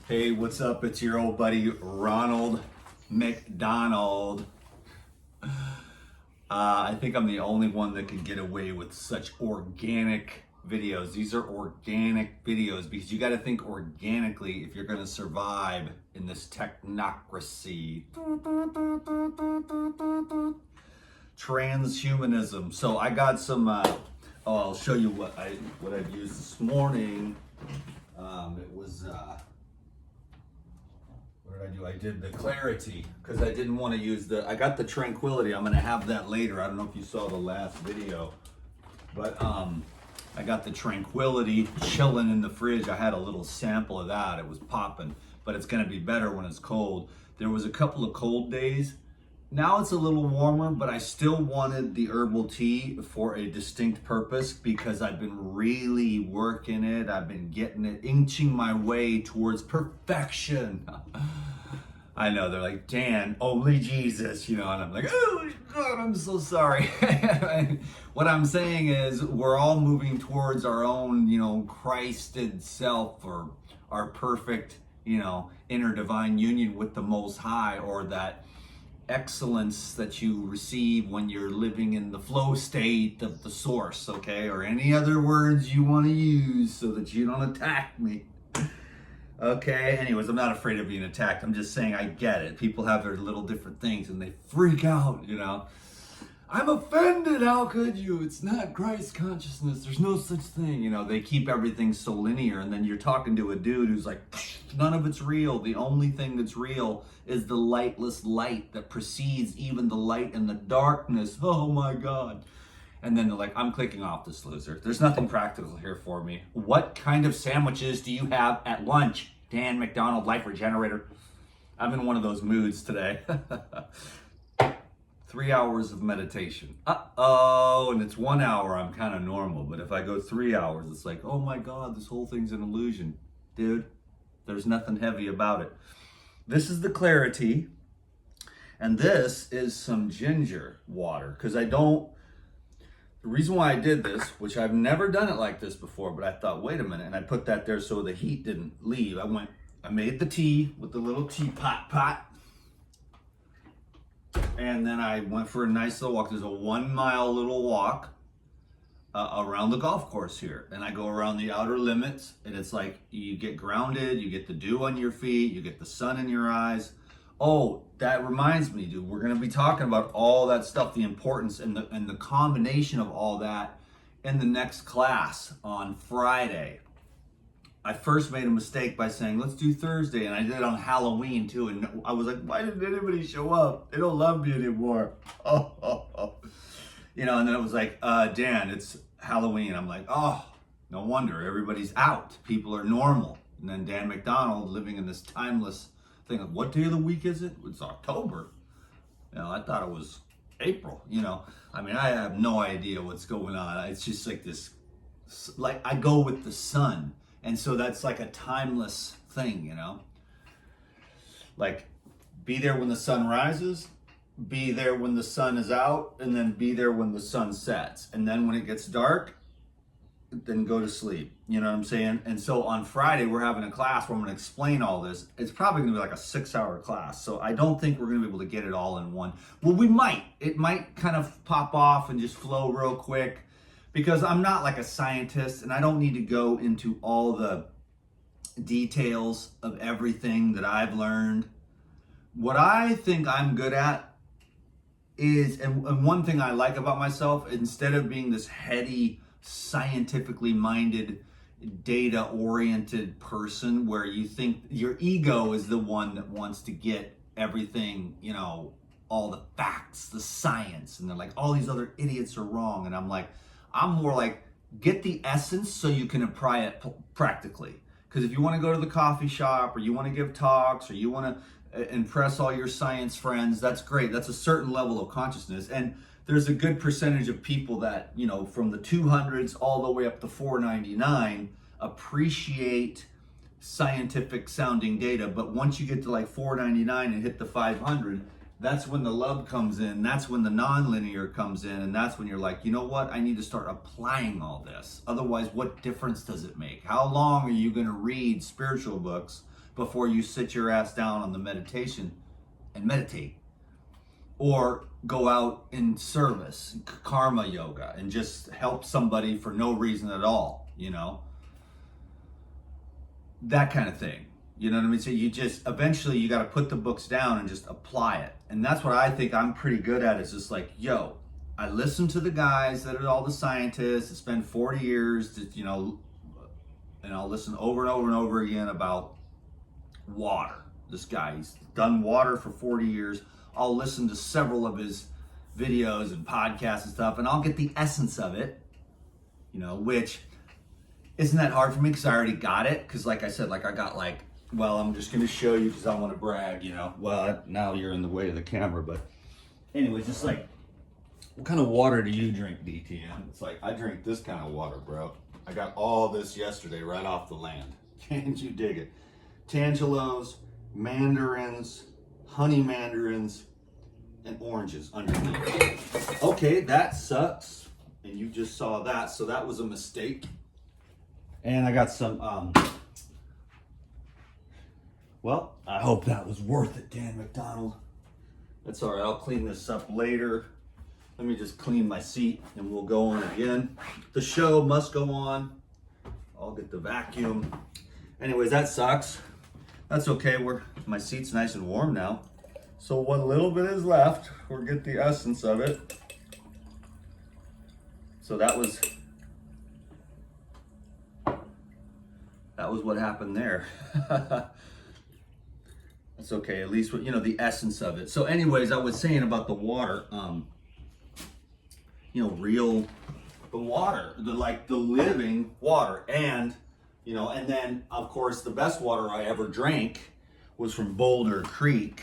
Hey, what's up? It's your old buddy Ronald McDonald. I think I'm the only one that can get away with such organic videos. These are organic videos because you got to think organically if you're going to survive in this technocracy. Transhumanism. So I got some. I'll show you what I've used this morning. It was. What did I do? I did the clarity because I didn't want to use I got the tranquility. I'm going to have that later. I don't know if you saw the last video, but I got the tranquility chilling in the fridge. I had a little sample of that. It was popping, but it's going to be better when it's cold. There was a couple of cold days. Now it's a little warmer, but I still wanted the herbal tea for a distinct purpose because I've been really working it. I've been getting it, inching my way towards perfection. I know, they're like, Dan, only Jesus, and I'm like, oh God, I'm so sorry. What I'm saying is we're all moving towards our own, Christed self or our perfect, inner divine union with the Most High, or that excellence that you receive when you're living in the flow state of the source, okay? Or any other words you want to use so that you don't attack me. Okay, anyways, I'm not afraid of being attacked. I'm just saying I get it. People have their little different things and they freak out, I'm offended, how could you? It's not Christ consciousness. There's no such thing. They keep everything so linear, and then you're talking to a dude who's like, none of it's real. The only thing that's real is the lightless light that precedes even the light and the darkness. Oh my God. And then they're like, I'm clicking off this loser. There's nothing practical here for me. What kind of sandwiches do you have at lunch? Dan McDonald, Life Regenerator. I'm in one of those moods today. 3 hours of meditation. And it's 1 hour, I'm kind of normal. But if I go 3 hours, it's like, oh my God, this whole thing's an illusion. Dude, there's nothing heavy about it. This is the clarity. And this is some ginger water. Because the reason why I did this, which I've never done it like this before, but I thought, wait a minute. And I put that there so the heat didn't leave. I made the tea with the little teapot pot. And then I went for a nice little walk. There's a 1 mile little walk around the golf course here. And I go around the outer limits, and it's like you get grounded, you get the dew on your feet, you get the sun in your eyes. Oh, that reminds me, dude, we're going to be talking about all that stuff, the importance and the combination of all that in the next class on Friday. I first made a mistake by saying, let's do Thursday. And I did it on Halloween too. And I was like, why didn't anybody show up? They don't love me anymore. And then it was like, Dan, it's Halloween. I'm like, oh, no wonder everybody's out. People are normal. And then Dan McDonald living in this timeless thing of what day of the week is it? It's October. I thought it was April, I have no idea what's going on. It's just like this, like I go with the sun. And so that's like a timeless thing, Like, be there when the sun rises, be there when the sun is out, and then be there when the sun sets. And then when it gets dark, then go to sleep. You know what I'm saying? And so on Friday, we're having a class where I'm going to explain all this. It's probably going to be like a 6-hour class. So I don't think we're going to be able to get it all in one. Well, we might. It might kind of pop off and just flow real quick. Because I'm not like a scientist and I don't need to go into all the details of everything that I've learned. What I think I'm good at is, and one thing I like about myself, instead of being this heady, scientifically minded, data-oriented person where you think your ego is the one that wants to get everything, all the facts, the science, and they're like, all these other idiots are wrong. And I'm like, I'm more like, get the essence so you can apply it practically. Because if you want to go to the coffee shop, or you want to give talks, or you want to impress all your science friends, that's great. That's a certain level of consciousness. And there's a good percentage of people that, from the 200s all the way up to 499 appreciate scientific sounding data. But once you get to like 499 and hit the 500, that's when the love comes in. That's when the non-linear comes in. And that's when you're like, you know what? I need to start applying all this. Otherwise, what difference does it make? How long are you going to read spiritual books before you sit your ass down on the meditation and meditate. Or go out in service, karma yoga, and just help somebody for no reason at all, you know? That kind of thing. You know what I mean? So you just, eventually you got to put the books down and just apply it. And that's what I think I'm pretty good at. It's just like, yo, I listen to the guys that are all the scientists that spend 40 years, to, you know, and I'll listen over and over and over again about water. This guy, he's done water for 40 years. I'll listen to several of his videos and podcasts and stuff, and I'll get the essence of it, you know, which isn't that hard for me because I already got it. Because like I said, like I got like, well, I'm just going to show you because I want to brag, you know. Well, now you're in the way of the camera, but anyway, just like, what kind of water do you drink, DTM? It's like, I drink this kind of water, bro. I got all this yesterday right off the land. Can't you dig it? Tangelos, mandarins, honey mandarins, and oranges underneath. Okay, that sucks. And you just saw that, so that was a mistake. And I got some, well, I hope that was worth it, Dan McDonald. That's all right, I'll clean this up later. Let me just clean my seat and we'll go on again. The show must go on. I'll get the vacuum. Anyways, that sucks. That's okay, my seat's nice and warm now. So what little bit is left, we'll get the essence of it. So that was what happened there. That's okay, at least, you know, the essence of it. So anyways, I was saying about the water, you know, the water, the living water. And, you know, and then of course the best water I ever drank was from Boulder Creek,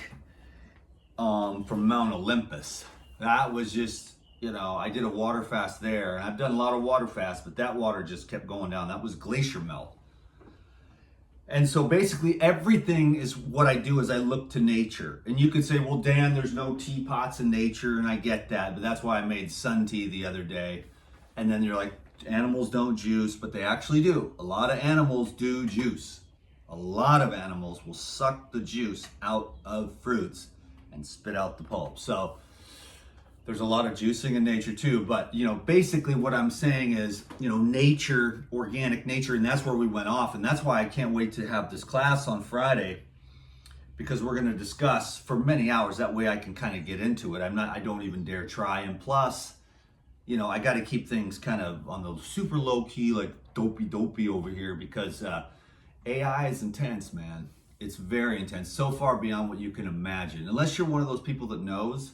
from Mount Olympus. That was just, you know, I did a water fast there, and I've done a lot of water fasts, but that water just kept going down. That was glacier melt. And so basically everything is what I do is I look to nature. And you could say, well, Dan, there's no teapots in nature, and I get that, but that's why I made sun tea the other day. And then you're like, animals don't juice, but they actually do. A lot of animals do juice. A lot of animals will suck the juice out of fruits and spit out the pulp. So there's a lot of juicing in nature too, but you know, basically what I'm saying is, you know, nature, organic nature, and that's where we went off. And that's why I can't wait to have this class on Friday, because we're going to discuss for many hours. That way I can kind of get into it. I don't even dare try. And plus, you know, I got to keep things kind of on the super low key, like dopey over here, because AI is intense, man. It's very intense, so far beyond what you can imagine. Unless you're one of those people that knows.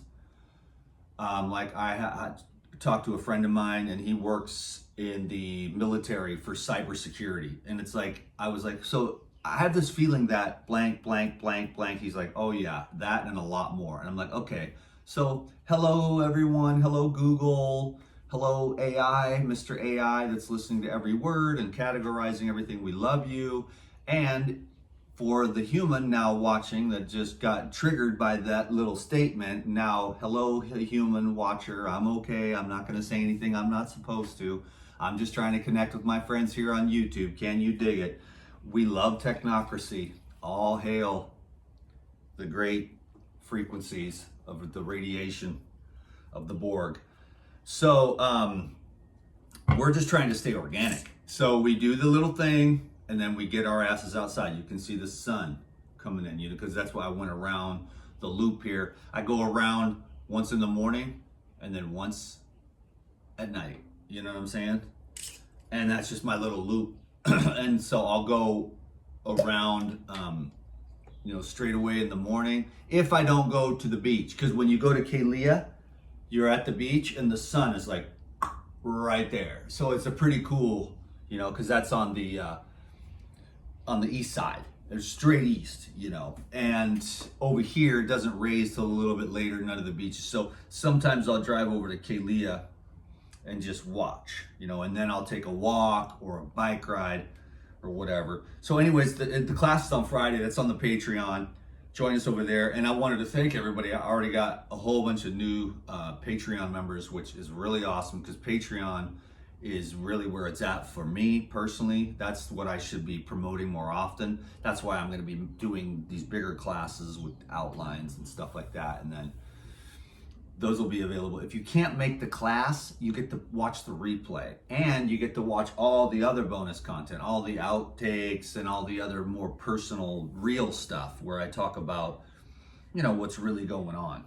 Like I talked to a friend of mine, and he works in the military for cybersecurity. And it's like, I was like, so I have this feeling that blank, blank, blank, blank. He's like, oh yeah, that and a lot more. And I'm like, okay, so hello everyone, hello Google, hello AI, Mr. AI that's listening to every word and categorizing everything. We love you. And for the human now watching that just got triggered by that little statement, now, hello, human watcher, I'm okay. I'm not going to say anything I'm not supposed to. I'm just trying to connect with my friends here on YouTube. Can you dig it? We love Technocracy. All hail the great frequencies of the radiation of the Borg. So we're just trying to stay organic. So we do the little thing, and then we get our asses outside. You can see the sun coming in, you know, because that's why I went around the loop here. I go around once in the morning and then once at night. You know what I'm saying? And that's just my little loop. And so I'll go around, you know, straight away in the morning if I don't go to the beach. Because when you go to Kalia, you're at the beach and the sun is like right there. So it's a pretty cool, you know, because that's on the east side. They're straight east, you know. And over here, it doesn't raise till a little bit later, none of the beaches. So sometimes I'll drive over to Kalia and just watch, you know, and then I'll take a walk or a bike ride or whatever. So anyways, the class is on Friday. That's on the Patreon. Join us over there. And I wanted to thank everybody. I already got a whole bunch of new Patreon members, which is really awesome, because Patreon is really where it's at for me personally. That's what I should be promoting more often. That's why I'm going to be doing these bigger classes with outlines and stuff like that. And then those will be available. If you can't make the class, you get to watch the replay, and you get to watch all the other bonus content, all the outtakes and all the other more personal, real stuff where I talk about, you know, what's really going on.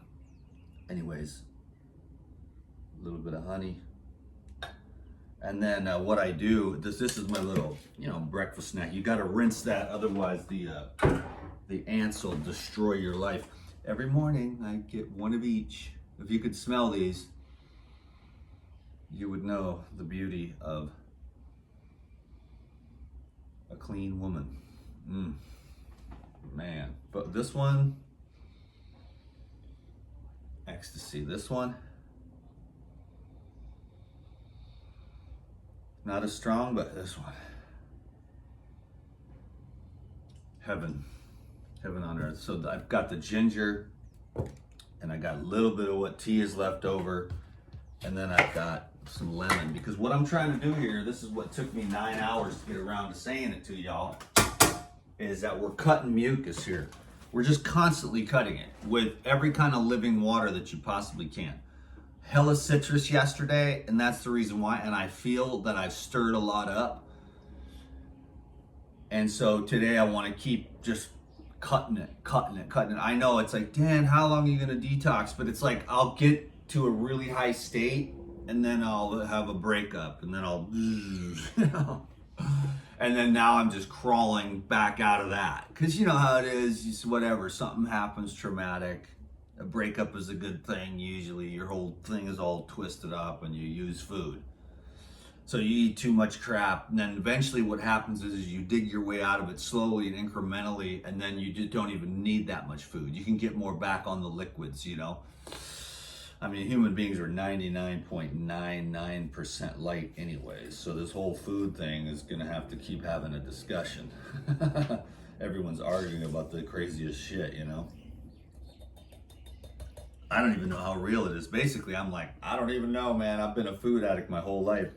Anyways, a little bit of honey. And then what I do, this is my little, you know, breakfast snack. You got to rinse that, otherwise the ants will destroy your life. Every morning I get one of each. If you could smell these, you would know the beauty of a clean woman. Man, but this one, ecstasy. This one, not as strong, but this one, heaven on earth. So I've got the ginger, and I got a little bit of what tea is left over, and then I've got some lemon, because what I'm trying to do here, this is what took me 9 hours to get around to saying it to y'all, is that we're cutting mucus here. We're just constantly cutting it with every kind of living water that you possibly can. Hella citrus yesterday, and that's the reason why, and I feel that I've stirred a lot up. And so today I want to keep just cutting it. I know it's like, Dan, how long are you gonna detox? But it's like, I'll get to a really high state, and then I'll have a breakup, and then I'll, you know, and then now I'm just crawling back out of that. Cause you know how it is, whatever, something happens traumatic. A breakup is a good thing usually. Your whole thing is all twisted up, and you use food. So you eat too much crap, and then eventually what happens is you dig your way out of it slowly and incrementally, and then you just don't even need that much food. You can get more back on the liquids, you know? I mean, human beings are 99.99% light anyways, so this whole food thing is gonna have to keep having a discussion. Everyone's arguing about the craziest shit, you know? I don't even know how real it is. Basically, I'm like, I don't even know, man. I've been a food addict my whole life.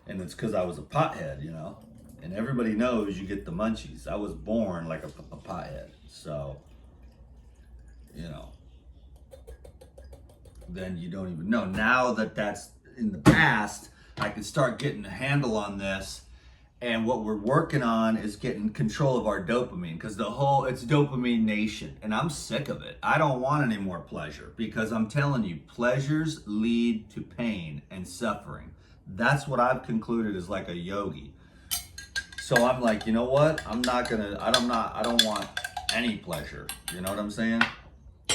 And it's because I was a pothead, you know? And everybody knows you get the munchies. I was born like a pothead. So, you know, then you don't even know. Now that that's in the past, I can start getting a handle on this. And what we're working on is getting control of our dopamine, because it's dopamine nation, and I'm sick of it. I don't want any more pleasure, because I'm telling you, pleasures lead to pain and suffering. That's what I've concluded as like a yogi. So I'm like, you know what? I don't want any pleasure. You know what I'm saying?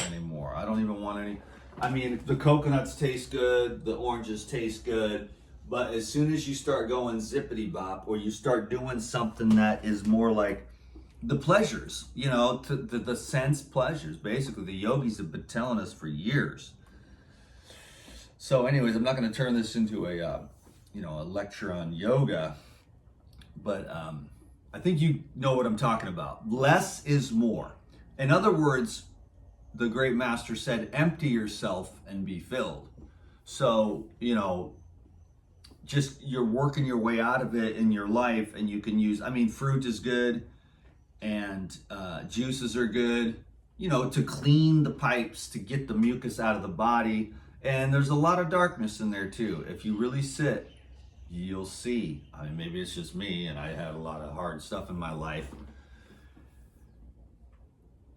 Anymore. I don't even want any. I mean, the coconuts taste good, the oranges taste good, but as soon as you start going zippity bop, or you start doing something that is more like the pleasures, you know, the sense pleasures, basically, the yogis have been telling us for years. So anyways, I'm not going to turn this into a lecture on yoga, but I think you know what I'm talking about. Less is more. In other words, the great master said, empty yourself and be filled. So, you know, just you're working your way out of it in your life, and you can use, I mean, fruit is good, and juices are good, you know, to clean the pipes, to get the mucus out of the body. And there's a lot of darkness in there too. If you really sit, you'll see. I mean, maybe it's just me, and I had a lot of hard stuff in my life,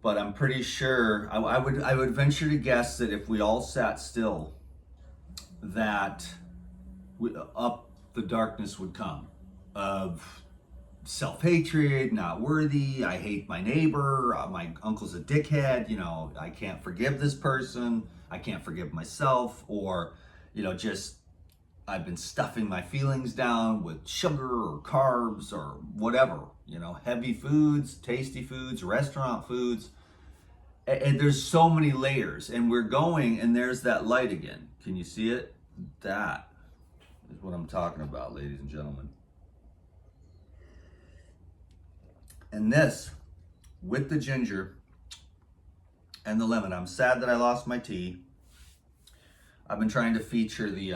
but I'm pretty sure, I would venture to guess that if we all sat still, that up the darkness would come of self-hatred, not worthy, I hate my neighbor, my uncle's a dickhead, you know, I can't forgive this person, I can't forgive myself, or, you know, just I've been stuffing my feelings down with sugar or carbs or whatever, you know, heavy foods, tasty foods, restaurant foods. And there's so many layers, and we're going, and there's that light again. Can you see it? That is what I'm talking about, ladies and gentlemen. And this, with the ginger and the lemon, I'm sad that I lost my tea. I've been trying to feature the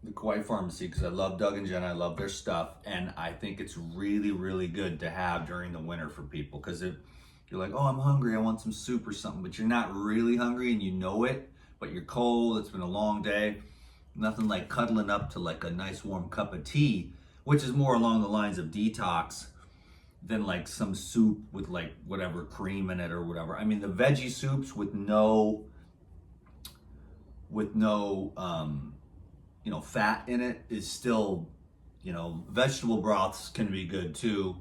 the Kauai Pharmacy, because I love Doug and Jen. I love their stuff, and I think it's really, really good to have during the winter for people. Because if you're like, oh, I'm hungry, I want some soup or something, but you're not really hungry and you know it, but you're cold, it's been a long day, nothing like cuddling up to like a nice warm cup of tea, which is more along the lines of detox than like some soup with like whatever cream in it or whatever. I mean, the veggie soups with no fat in it is still, vegetable broths can be good too,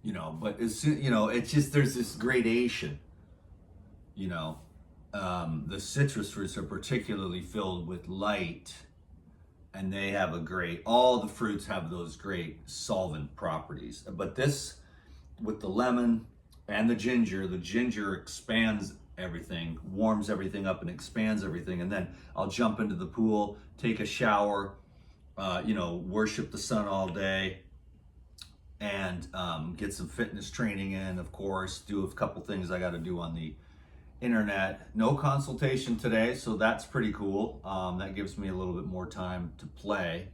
but it's just, there's this gradation, the citrus fruits are particularly filled with light, and they have all the fruits have those great solvent properties. But this, with the lemon and the ginger expands everything, warms everything up and expands everything. And then I'll jump into the pool, take a shower, worship the sun all day, and get some fitness training in, of course, do a couple things I got to do on the internet. No consultation today, so that's pretty cool. That gives me a little bit more time to play.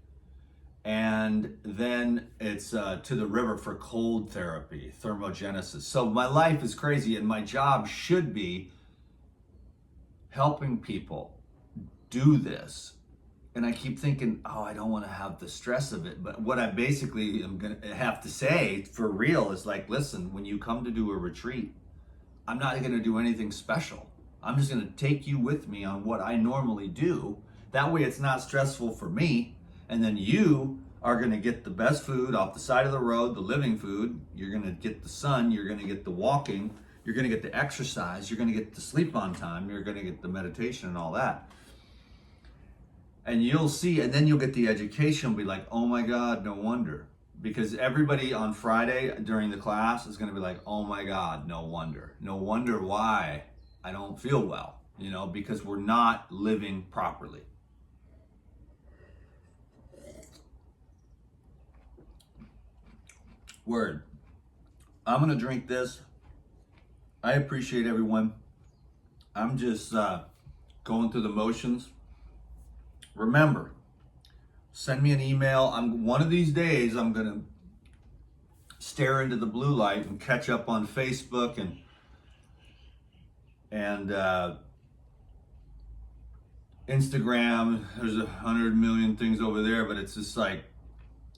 And then it's to the river for cold therapy, thermogenesis. So my life is crazy, and my job should be helping people do this. And I keep thinking, oh, I don't want to have the stress of it. But what I basically am going to have to say for real is like, listen, when you come to do a retreat, I'm not going to do anything special. I'm just going to take you with me on what I normally do. That way it's not stressful for me. And then you are going to get the best food off the side of the road, the living food. You're going to get the sun. You're going to get the walking. You're going to get the exercise. You're going to get the sleep on time. You're going to get the meditation and all that. And you'll see, and then you'll get the education. Be like, oh my God, no wonder. Because everybody on Friday during the class is going to be like, oh my God, no wonder. No wonder why I don't feel well, because we're not living properly. Word. I'm going to drink this. I appreciate everyone. I'm just going through the motions. Remember, send me an email. One of these days, I'm going to stare into the blue light and catch up on Facebook and Instagram. There's 100 million things over there, but it's just like,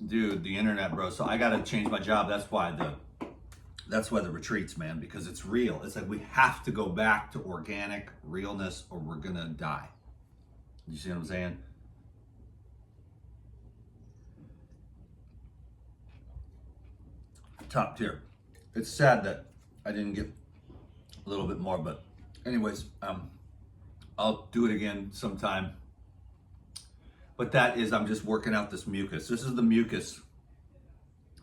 dude, the internet, bro. So I got to change my job. That's why the retreats, man, because it's real. It's like we have to go back to organic realness or we're going to die. You see what I'm saying? Top tier. It's sad that I didn't get a little bit more, but anyways, I'll do it again sometime. But that is, I'm just working out this mucus. This is the mucus,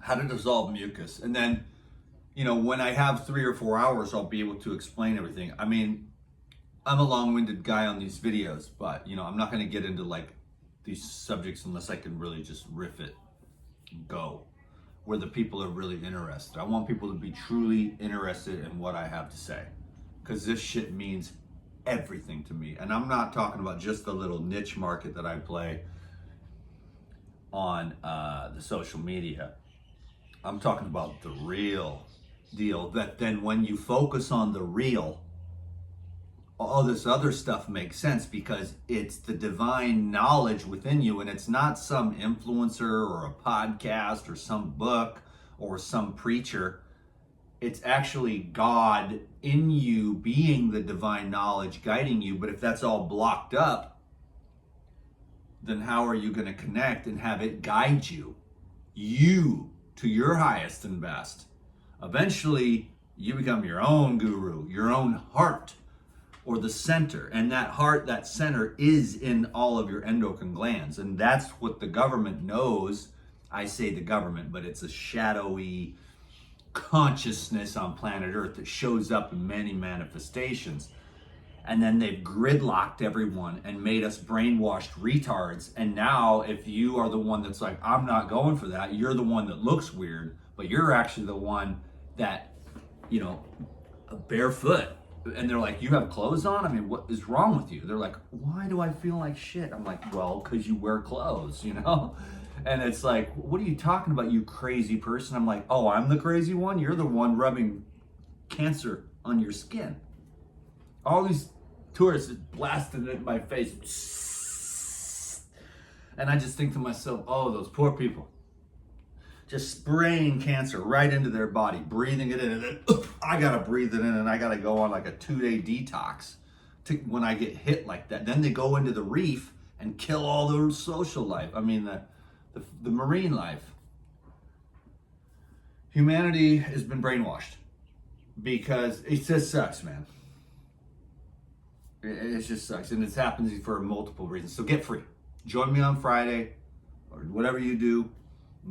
how to dissolve mucus. And then, when I have 3 or 4 hours, I'll be able to explain everything. I mean, I'm a long-winded guy on these videos, but I'm not going to get into like these subjects unless I can really just riff it and go where the people are really interested. I want people to be truly interested in what I have to say, because this shit means everything to me. And I'm not talking about just the little niche market that I play on the social media. I'm talking about the real deal, that then when you focus on the real, all this other stuff makes sense, because it's the divine knowledge within you, and it's not some influencer or a podcast or some book or some preacher. It's actually God in you being the divine knowledge guiding you. But if that's all blocked up, then how are you going to connect and have it guide you to your highest and best? Eventually, you become your own guru, your own heart, or the center. And that heart, that center, is in all of your endocrine glands. And that's what the government knows. I say the government, but it's a shadowy consciousness on planet Earth that shows up in many manifestations. And then they've gridlocked everyone and made us brainwashed retards. And now if you are the one that's like, I'm not going for that, you're the one that looks weird, but you're actually the one that, barefoot, and they're like, you have clothes on? I mean, what is wrong with you? They're like, why do I feel like shit? I'm like, well, because you wear clothes, you know? And it's like, what are you talking about, you crazy person? I'm like, oh, I'm the crazy one? You're the one rubbing cancer on your skin. All these tourists blasting it in my face. And I just think to myself, oh, those poor people. Just spraying cancer right into their body, breathing it in, and then I gotta breathe it in, and I gotta go on like a 2-day detox when I get hit like that. Then they go into the reef and kill all the social life. I mean, the marine life. Humanity has been brainwashed because it just sucks, man. It just sucks, and it's happening for multiple reasons. So get free. Join me on Friday, or whatever you do.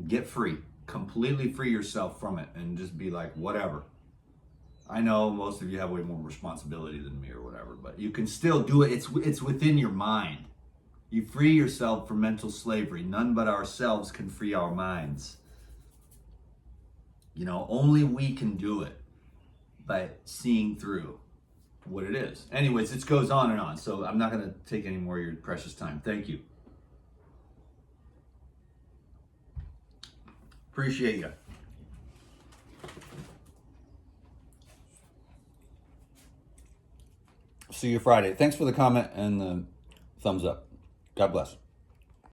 Get free. Completely free yourself from it and just be like, whatever. I know most of you have way more responsibility than me or whatever, but you can still do it. It's within your mind. You free yourself from mental slavery. None but ourselves can free our minds. You know, only we can do it by seeing through what it is. Anyways, it goes on and on, so I'm not going to take any more of your precious time. Thank you. Appreciate you. See you Friday. Thanks for the comment and the thumbs up. God bless.